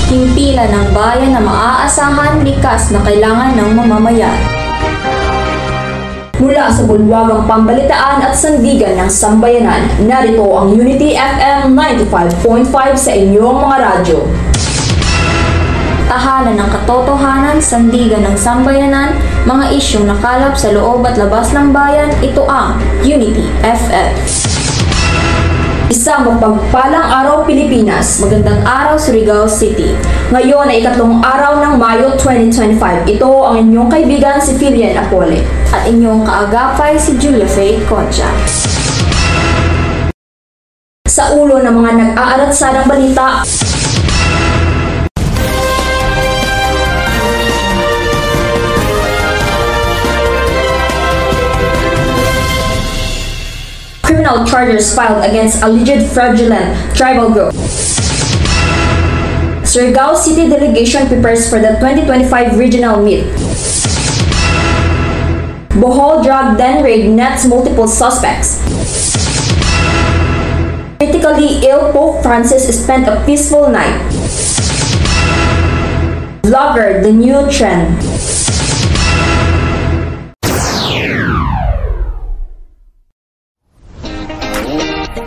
himpilan ng bayan na maaasahan, likas na kailangan ng mamamayan. Mula sa bulwagang pambalitaan at sandigan ng sambayanan, narito ang Unity FM 95.5 sa inyong mga radyo. Tahanan ng katotohanan, sandigan ng sambayanan, mga isyong nakalap sa loob at labas ng bayan, ito ang Unity FM. Isang mapagpalang araw Pilipinas, magandang araw Surigao City. Ngayon ay ikatlong araw ng Mayo 2025. Ito ang inyong kaibigan si Filian Apole at inyong kaagapay si Julia Faye Concha. Sa ulo ng mga nag-aaratsadang balita, criminal charges filed against alleged fraudulent tribal group. Surigao City delegation prepares for the 2025 regional meet. Bohol drug den raid nets multiple suspects. Critically ill Pope Francis spent a peaceful night. Vlogger, the new trend.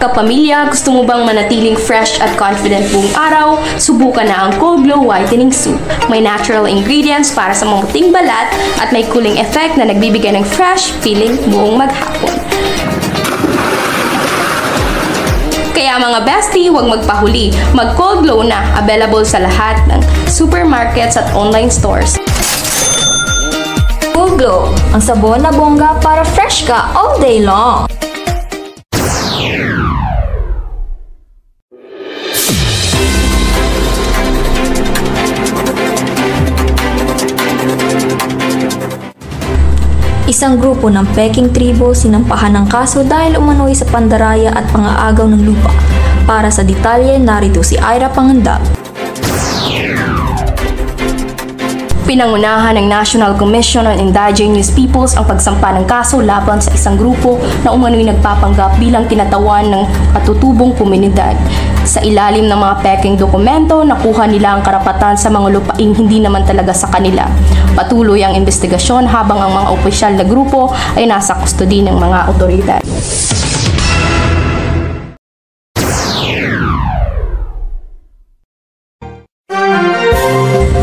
Kapamilya, gusto mo bang manatiling fresh at confident buong araw? Subukan na ang Cold Glow Whitening Soup. May natural ingredients para sa mamuting balat at may cooling effect na nagbibigay ng fresh feeling buong maghapon. Kaya mga bestie, huwag magpahuli. Mag-Cold Glow na, available sa lahat ng supermarkets at online stores. Cold Glow, ang sabon na bongga para fresh ka all day long. Isang grupo ng Peking tribo sinampahan ng kaso dahil umano'y sa pandaraya at pangaagaw ng lupa. Para sa detalye, narito si Ira Pangandap. Pinangunahan ng National Commission on Indigenous Peoples ang pagsampa ng kaso laban sa isang grupo na umano'y nagpapanggap bilang kinatawan ng patutubong komunidad. Sa ilalim ng mga Peking dokumento, nakuha nila ang karapatan sa mga lupaing hindi naman talaga sa kanila. Patuloy ang investigasyon habang ang mga opisyal na grupo ay nasa kustodi ng mga otoridad.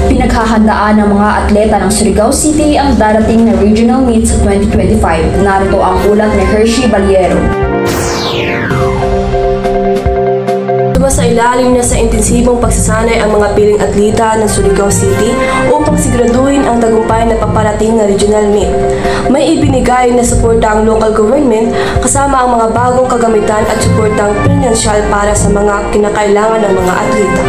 Pinaghahandaan ng mga atleta ng Surigao City ang darating na regional meet sa 2025. Narito ang ulat ni Hershey Baliero. Sa ilalim na sa intensibong pagsasanay ang mga piling atleta ng Surigao City upang siguraduhin ang tagumpay na paparating na regional meet. May ibinigay na suporta ang local government kasama ang mga bagong kagamitan at suportang pinansyal para sa mga kinakailangan ng mga atleta.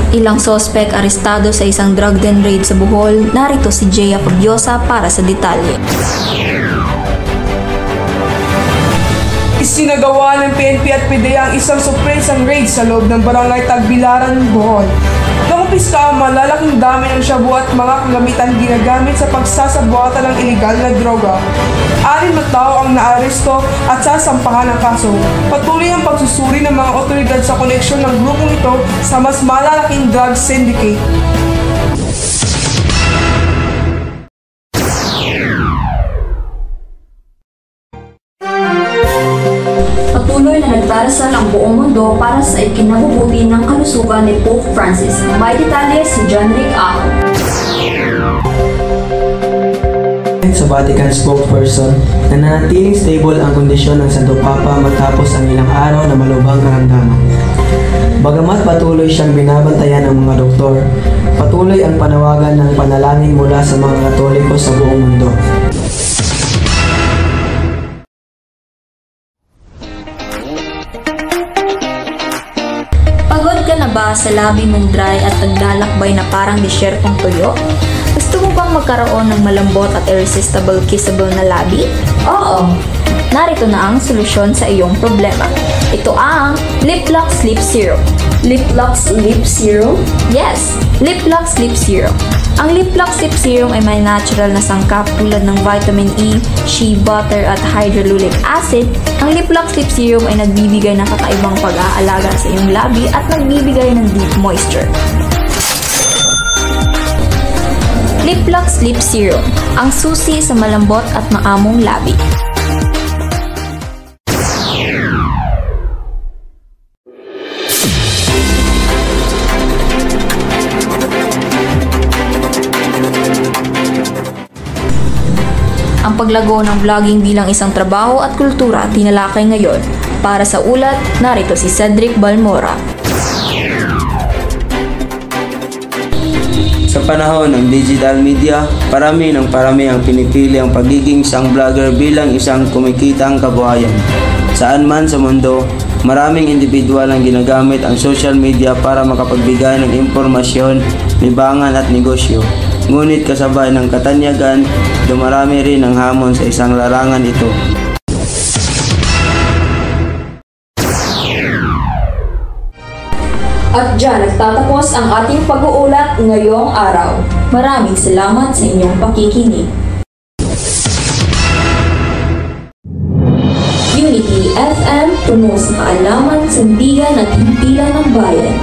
Ilang sospek arestado sa isang drug den raid sa Bohol. Narito si Jaya Fabiosa para sa detalye. Isinagawa ng PNP at PDEA ang isang surpresang raid sa loob ng barangay Tagbilaran, Bohol. Nakumpiska ang malalaking dami ng shabu at mga kagamitan ginagamit sa pagsasabuatan ng iligal na droga. 6 na tao ang naaresto at sasampahan ng kaso. Patuloy ang pagsusuri ng mga otoridad sa koneksyon ng grupong ito sa mas malalaking drug syndicate. Patuloy na nagdarasal ang buong mundo para sa ikinabubuti ng kalusugan ni Pope Francis. May detalye si John Rick Aho. Sa Vatican spokesperson, nananatiling stable ang kondisyon ng Santo Papa matapos ang ilang araw na malubhang karamdaman. Bagamat patuloy siyang binabantayan ng mga doktor, patuloy ang panawagan ng panalangin mula sa mga Katoliko sa buong mundo. Pagod ka na ba sa labi mong dry at naglalakbay na parang disyertong tuyo? Gusto mo bang magkaroon ng malambot at irresistible kissable na labi? Oo! Narito na ang solusyon sa iyong problema. Ito ang Lip Lock Sleep Serum. Lip Lock Sleep Serum? Yes! Lip Lock Sleep Serum. Ang Lip Lock Lip Serum ay may natural na sangkap tulad ng vitamin E, shea butter at hyaluronic acid. Ang Lip Lock Lip Serum ay nagbibigay ng kakaibang pag-aalaga sa iyong labi at nagbibigay ng deep moisture. Lip Lock Lip Serum, ang susi sa malambot at maamong labi. Ang paglago ng vlogging bilang isang trabaho at kultura tinalakay ngayon. Para sa ulat, narito si Cedric Balmora. Sa panahon ng digital media, parami ang pinipili ang pagiging isang vlogger bilang isang kumikitang kabuhayan. Saan man sa mundo, maraming individual ang ginagamit ang social media para makapagbigay ng impormasyon, libangan at negosyo. Ngunit kasabay ng katanyagan, dumarami rin ang hamon sa isang larangan ito. At dyan nagtatapos ang ating pag-uulat ngayong araw. Maraming salamat sa inyong pakikinig. Unity FM, puno sa kaalaman, sandigan at himpilan ng bayan.